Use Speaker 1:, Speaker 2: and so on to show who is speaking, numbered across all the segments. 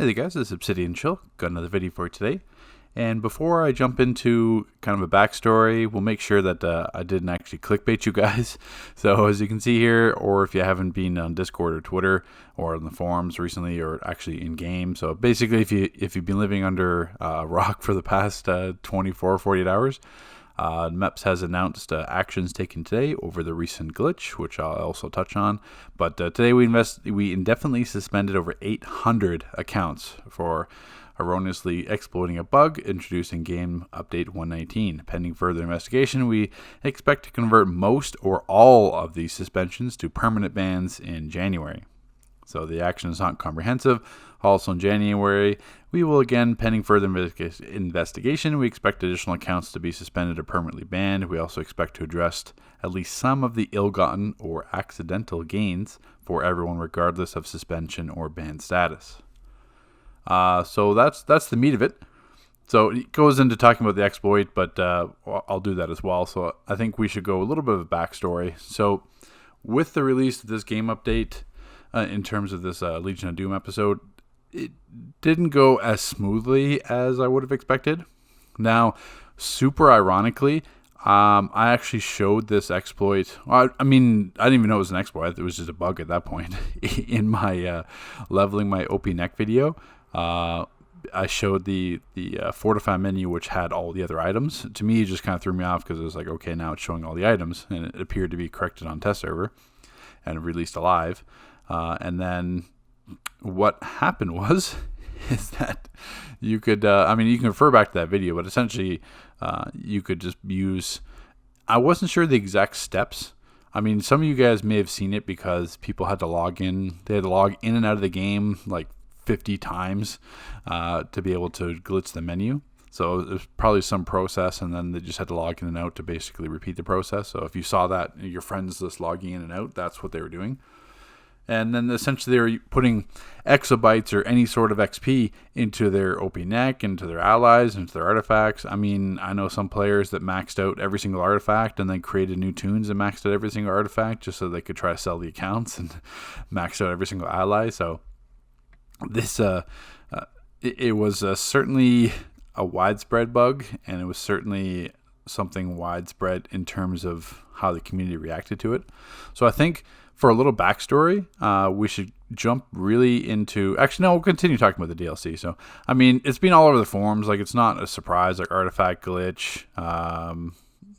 Speaker 1: there guys, this is Obsidian Chill. Got another video for you today. And before I jump into kind of a backstory, we'll make sure that I didn't actually clickbait you guys. So as you can see here, or if you haven't been on Discord or Twitter or on the forums recently or actually in game. So basically if you've been living under a rock for the past 24, 48 hours, MEPS has announced actions taken today over the recent glitch, which I'll also touch on. But today we indefinitely suspended over 800 accounts for erroneously exploiting a bug introduced in game update 119. Pending further investigation, we expect to convert most or all of these suspensions to permanent bans in January. So the action is not comprehensive. Also in January, we will again, pending further investigation, we expect additional accounts to be suspended or permanently banned. We also expect to address at least some of the ill-gotten or accidental gains for everyone regardless of suspension or ban status. So that's the meat of it. So it goes into talking about the exploit, but I'll do that as well. So I think we should go a little bit of a backstory. So with the release of this game update, in terms of this Legion of Doom episode, it didn't go as smoothly as I would have expected. Now, super ironically, I actually showed this exploit. I didn't even know it was an exploit. It was just a bug at that point. In my leveling my OP neck video, I showed the fortify menu, which had all the other items. To me, it just kind of threw me off because it was like, okay, now it's showing all the items, and it appeared to be corrected on test server and released alive. And then what happened is that you could, you can refer back to that video, but essentially you could just use, I wasn't sure the exact steps. I mean, some of you guys may have seen it because people had to log in. They had to log in and out of the game like 50 times to be able to glitch the menu. So it was probably some process, and then they just had to log in and out to basically repeat the process. So if you saw that, your friends just logging in and out, that's what they were doing. And then essentially they were putting exabytes or any sort of XP into their OP neck, into their allies, into their artifacts. I mean, I know some players that maxed out every single artifact and then created new tunes and maxed out every single artifact just so they could try to sell the accounts and maxed out every single ally. So this, it was certainly a widespread bug, and it was certainly something widespread in terms of how the community reacted to it. So I think for a little backstory, we should jump really into... Actually, no, we'll continue talking about the DLC. So, I mean, it's been all over the forums. Like, it's not a surprise, like artifact glitch.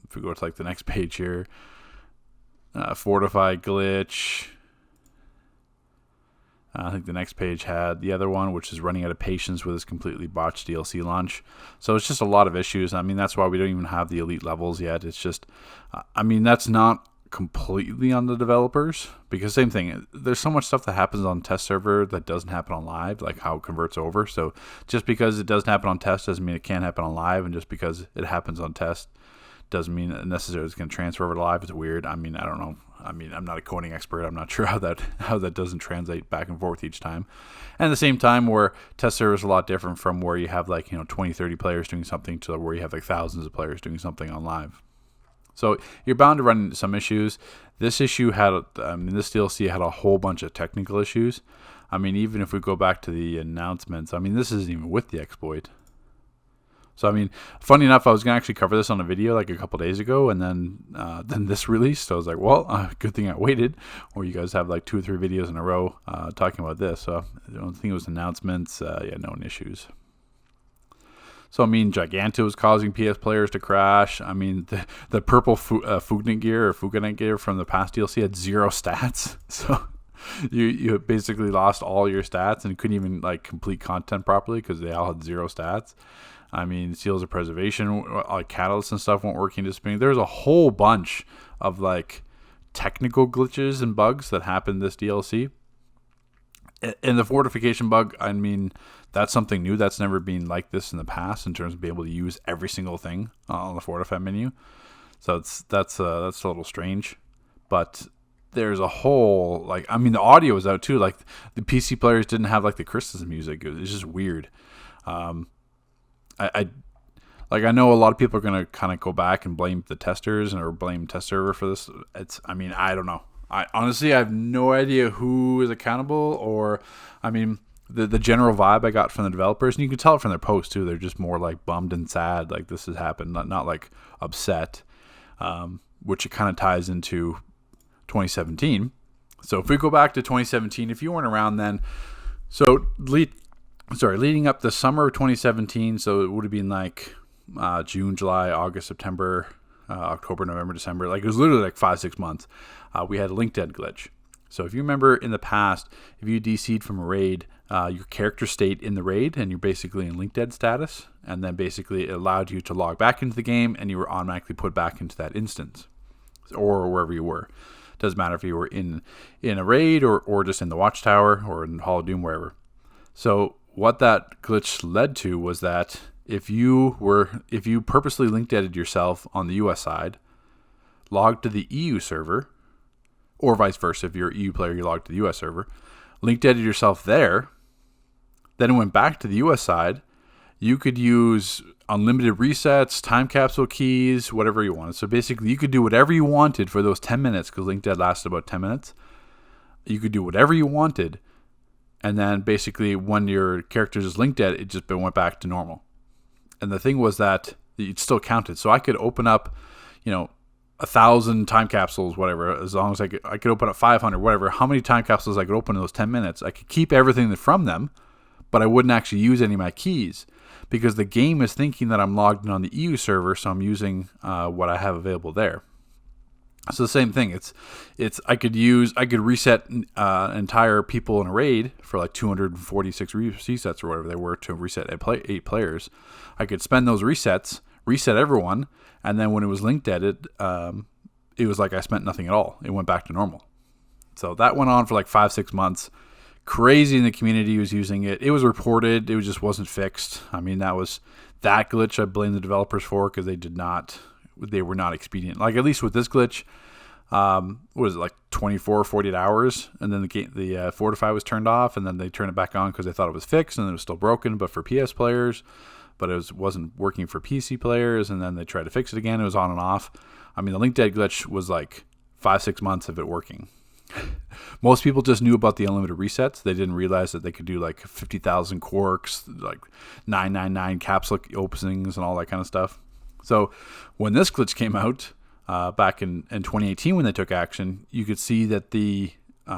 Speaker 1: If we go to, like, the next page here. Fortify glitch. I think the next page had the other one, which is running out of patience with this completely botched DLC launch. So it's just a lot of issues. I mean, that's why we don't even have the elite levels yet. It's just... that's not completely on the developers, because same thing, there's so much stuff that happens on test server that doesn't happen on live, like how it converts over. So just because it doesn't happen on test doesn't mean it can't happen on live, and just because it happens on test doesn't mean it necessarily it's going to transfer over to live. It's weird. I mean, I don't know. I mean, I'm not a coding expert. I'm not sure how that doesn't translate back and forth each time. And at the same time, where test server is a lot different from where you have like 20, 30 players doing something to where you have like thousands of players doing something on live. So you're bound to run into some issues. This issue had, this DLC had a whole bunch of technical issues. I mean, even if we go back to the announcements, I mean, this isn't even with the exploit. So, I mean, funny enough, I was going to actually cover this on a video like a couple days ago, and then this released. So I was like, well, good thing I waited, or you guys have like 2 or 3 videos in a row talking about this. So I don't think it was announcements. Known issues. So, I mean, Giganto was causing PS players to crash. I mean, the purple Fugnet gear from the past DLC had 0 stats. So, you basically lost all your stats and couldn't even, like, complete content properly because they all had 0 stats. I mean, seals of preservation, like catalysts and stuff weren't working to spin. There's a whole bunch of, like, technical glitches and bugs that happened this DLC. And the fortification bug, I mean, that's something new. That's never been like this in the past in terms of being able to use every single thing on the fortify menu. So that's a little strange. But there's a whole, like, I mean, the audio was out too. Like, the PC players didn't have like the Christmas music. It was just weird. I know a lot of people are gonna kind of go back and blame the testers or blame test server for this. I don't know. I honestly have no idea who is accountable, or, I mean, the general vibe I got from the developers, and you can tell it from their posts too. They're just more like bummed and sad, like this has happened, not like upset, which it kind of ties into 2017. So if we go back to 2017, if you weren't around then, so leading up the summer of 2017, so it would have been like June, July, August, September, October, November, December. Like it was literally like 5-6 months. We had a link dead glitch. So if you remember in the past, if you DC'd from a raid, your character stayed in the raid and you're basically in link dead status, and then basically it allowed you to log back into the game and you were automatically put back into that instance or wherever you were. Doesn't matter if you were in a raid or just in the Watchtower or in Hall of Doom, wherever. So what that glitch led to was that if you purposely link deaded yourself on the US side, logged to the EU server, or vice versa, if you're an EU player, you logged to the US server, link deaded yourself there, then it went back to the US side, you could use unlimited resets, time capsule keys, whatever you wanted. So basically, you could do whatever you wanted for those 10 minutes, because link dead lasted about 10 minutes. You could do whatever you wanted, and then basically when your character is linked dead, it just went back to normal. And the thing was that it still counted. So I could open up, 1,000 time capsules, whatever, as long as I could open up 500, whatever, how many time capsules I could open in those 10 minutes. I could keep everything from them, but I wouldn't actually use any of my keys because the game is thinking that I'm logged in on the EU server, so I'm using what I have available there. So the same thing. I could reset entire people in a raid for like 246 resets or whatever they were to reset 8 players. I could spend those resets, reset everyone, and then when it was link deaded, it was like I spent nothing at all. It went back to normal. So that went on for like 5-6 months. Crazy in the community was using it. It was reported. It just wasn't fixed. I mean, that glitch I blame the developers for because they were not expedient. Like at least with this glitch, what was it, like 24 or 48 hours, and then the fortify was turned off, and then they turned it back on because they thought it was fixed and it was still broken, but for PS players, but it wasn't working for PC players, and then they tried to fix it again. It was on and off. I mean, the link dead glitch was like 5-6 months of it working. Most people just knew about the unlimited resets. They didn't realize that they could do like 50,000 quarks, like 999 capsule openings and all that kind of stuff. So when this glitch came out back in 2018 when they took action, you could see that the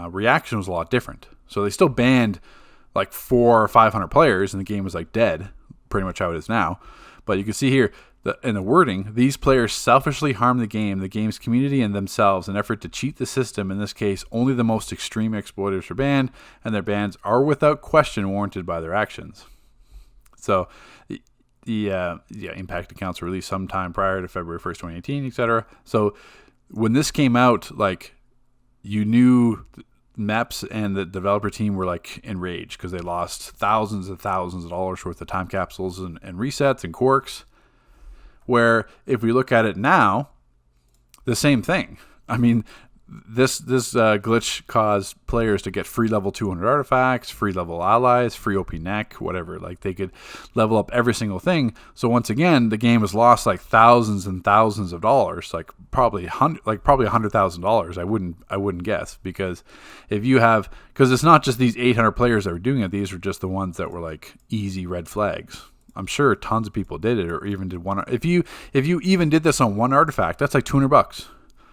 Speaker 1: reaction was a lot different. So they still banned like 400 or 500 players and the game was like dead, pretty much how it is now. But you can see here in the wording, these players selfishly harm the game's community, and themselves in an effort to cheat the system. In this case, only the most extreme exploiters are banned, and their bans are without question warranted by their actions. So the impact accounts were released sometime prior to February 1st, 2018, etc. So when this came out, like, you knew MEPS and the developer team were like enraged because they lost thousands and thousands of dollars worth of time capsules and resets and quarks. Where if we look at it now, the same thing. I mean, this glitch caused players to get free level 200 artifacts, free level allies, free OP neck, whatever. Like they could level up every single thing. So once again, the game has lost like thousands and thousands of dollars, like probably $100,000. I wouldn't guess, because because it's not just these 800 players that were doing it. These were just the ones that were like easy red flags. I'm sure tons of people did it, or even did one. If you even did this on one artifact, that's like $200.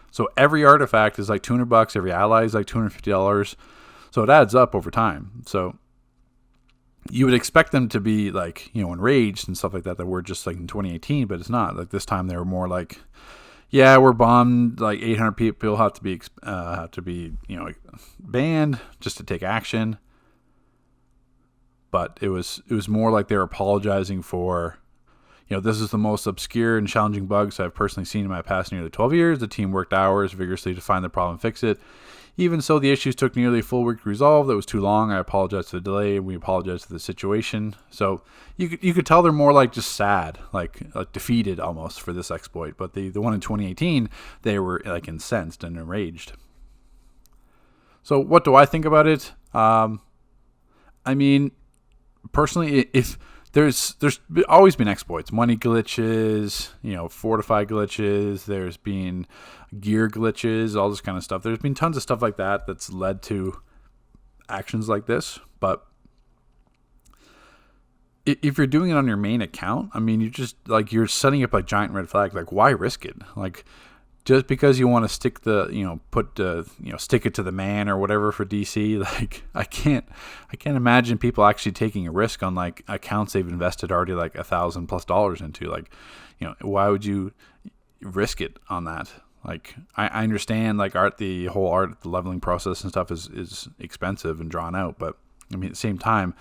Speaker 1: So every artifact is like $200. Every ally is like $250. So it adds up over time. So you would expect them to be like, enraged and stuff like that were just like in 2018, but it's not. Like this time they were more like, yeah, we're bummed. Like 800 people have to be banned just to take action. But it was more like they were apologizing for, this is the most obscure and challenging bugs I've personally seen in my past nearly 12 years. The team worked hours vigorously to find the problem and fix it. Even so, the issues took nearly a full week to resolve. That was too long. I apologize for the delay, and we apologize for the situation. So you could tell they're more like just sad, like defeated almost for this exploit. But the one in 2018, they were like incensed and enraged. So what do I think about it? I mean, personally, if there's always been exploits, money glitches, fortify glitches, there's been gear glitches, all this kind of stuff. There's been tons of stuff like that that's led to actions like this. But if you're doing it on your main account, I mean, you're setting up like giant red flag. Like, why risk it? Like, just because you want to stick stick it to the man or whatever for DC, like I can't imagine people actually taking a risk on like accounts they've invested already like $1,000+ into. Like, why would you risk it on that? Like, I understand like the leveling process and stuff is expensive and drawn out, but I mean at the same time,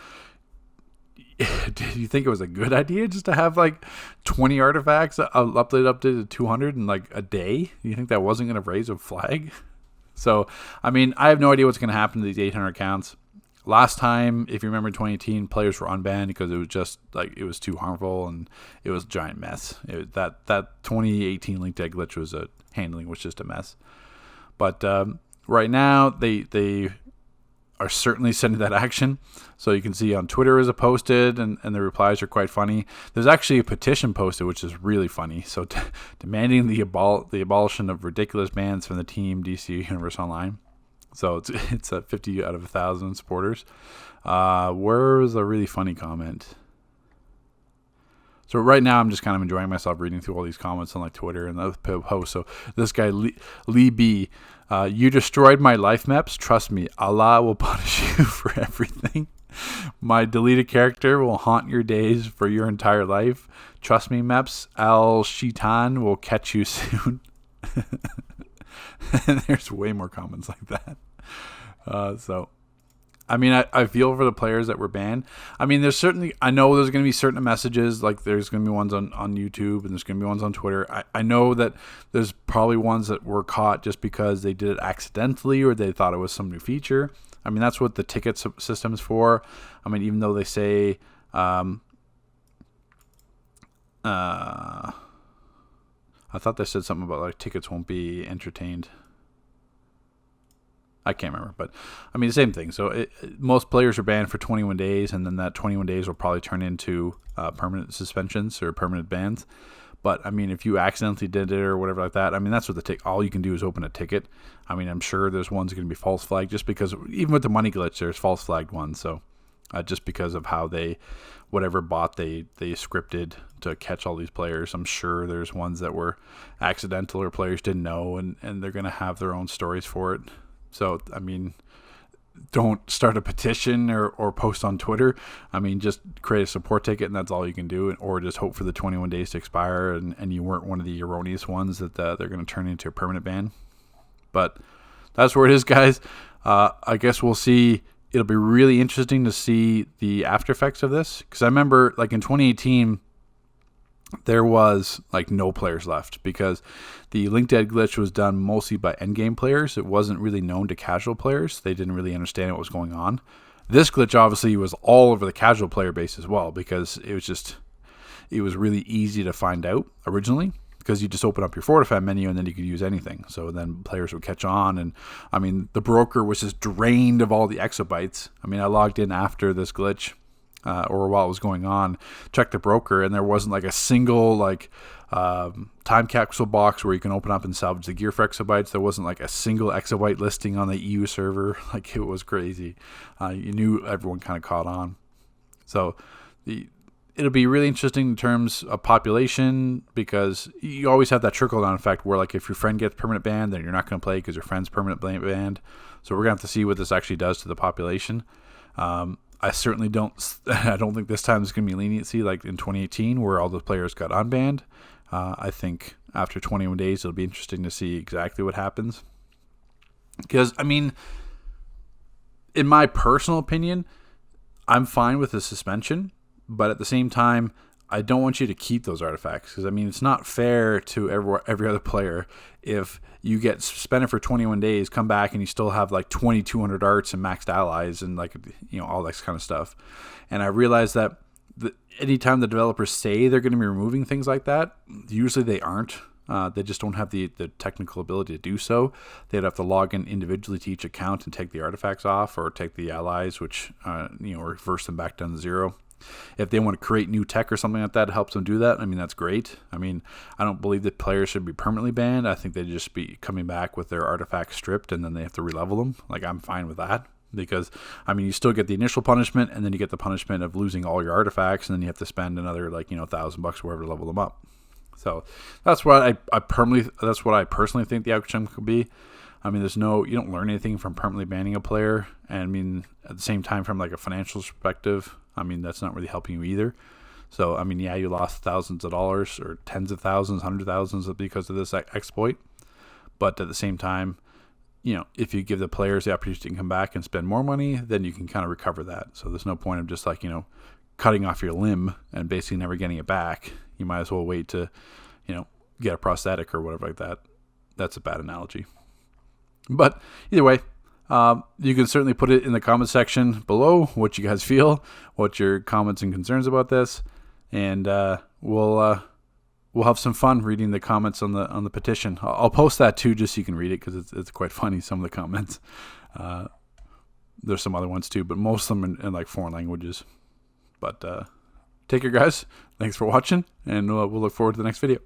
Speaker 1: did you think it was a good idea just to have like 20 artifacts updated up to 200 in like a day? You think that wasn't going to raise a flag? So, I mean, I have no idea what's going to happen to these 800 accounts. Last time, if you remember, in 2018, players were unbanned because it was just like it was too harmful and it was a giant mess. That 2018 link dead glitch handling was just a mess. But right now, they are certainly sending that action. So you can see on Twitter is a posted, and the replies are quite funny. There's actually a petition posted, which is really funny. So demanding the abolition of ridiculous bans from the team DC Universe Online. So it's a 50 out of 1,000 supporters. Where's a really funny comment? So right now I'm just kind of enjoying myself reading through all these comments on like Twitter and the posts. So this guy Lee B, you destroyed my life maps. Trust me, Allah will punish you for everything. My deleted character will haunt your days for your entire life. Trust me, maps. Al Shitan will catch you soon. And there's way more comments like that. So, I mean, I feel for the players that were banned. I mean, I know there's going to be certain messages, like there's going to be ones on YouTube and there's going to be ones on Twitter. I know that there's probably ones that were caught just because they did it accidentally or they thought it was some new feature. I mean, that's what the ticket system is for. I mean, even though they say, I thought they said something about like tickets won't be entertained. I can't remember, but I mean the same thing. So most players are banned for 21 days, and then that 21 days will probably turn into permanent suspensions or permanent bans. But I mean, if you accidentally did it or whatever like that, I mean that's what all you can do is open a ticket. I mean, I'm sure there's ones going to be false flagged just because even with the money glitch, there's false flagged ones. So just because of how whatever bot they scripted to catch all these players, I'm sure there's ones that were accidental or players didn't know, and they're going to have their own stories for it. So, I mean, don't start a petition or post on Twitter. I mean, just create a support ticket, and that's all you can do. Or just hope for the 21 days to expire, and you weren't one of the erroneous ones that they're going to turn into a permanent ban. But that's where it is, guys. I guess we'll see. It'll be really interesting to see the after effects of this. Because I remember, like, in 2018... there was like no players left because the link dead glitch was done mostly by endgame players. It wasn't really known to casual players. They didn't really understand what was going on. This glitch obviously was all over the casual player base as well because it was really easy to find out originally because you just open up your fortify menu and then you could use anything. So then players would catch on, and I mean the broker was just drained of all the exabytes. I mean I logged in after this glitch. Or while it was going on, check the broker, and there wasn't like a single time capsule box where you can open up and salvage the gear for exabytes. There wasn't like a single exabyte listing on the EU server. Like it was crazy. You knew everyone kind of caught on. So it'll be really interesting in terms of population because you always have that trickle down effect where like if your friend gets permanent banned, then you're not going to play because your friend's permanent banned. So we're going to have to see what this actually does to the population. I certainly I don't think this time is going to be leniency like in 2018 where all the players got unbanned. I think after 21 days, it'll be interesting to see exactly what happens. Because, I mean, in my personal opinion, I'm fine with the suspension, but at the same time, I don't want you to keep those artifacts because, I mean, it's not fair to every other player if you get suspended for 21 days, come back, and you still have like 2,200 arts and maxed allies and like, all that kind of stuff. And I realize that anytime the developers say they're going to be removing things like that, usually they aren't. They just don't have the technical ability to do so. They'd have to log in individually to each account and take the artifacts off or take the allies, which, reverse them back down to zero. If they want to create new tech or something like that, it helps them do that. I mean, that's great. I mean, I don't believe that players should be permanently banned. I think they'd just be coming back with their artifacts stripped and then they have to relevel them. Like, I'm fine with that. because I mean you still get the initial punishment, and then you get the punishment of losing all your artifacts, and then you have to spend another like $1,000 or whatever to level them up. So that's what I personally think the outcome could be. I mean, you don't learn anything from permanently banning a player, and I mean at the same time from like a financial perspective, I mean that's not really helping you either. So I mean, yeah, you lost thousands of dollars or tens of thousands, hundred thousands because of this exploit, but at the same time, if you give the players the opportunity to come back and spend more money, then you can kind of recover that. So there's no point of just like, cutting off your limb and basically never getting it back. You might as well wait to, get a prosthetic or whatever like that. That's a bad analogy. But either way, you can certainly put it in the comment section below what you guys feel, what your comments and concerns about this, and we'll have some fun reading the comments on the petition. I'll post that too, just so you can read it, because it's quite funny, some of the comments. There's some other ones too, but most of them in like foreign languages. But take care, guys. Thanks for watching, and we'll look forward to the next video.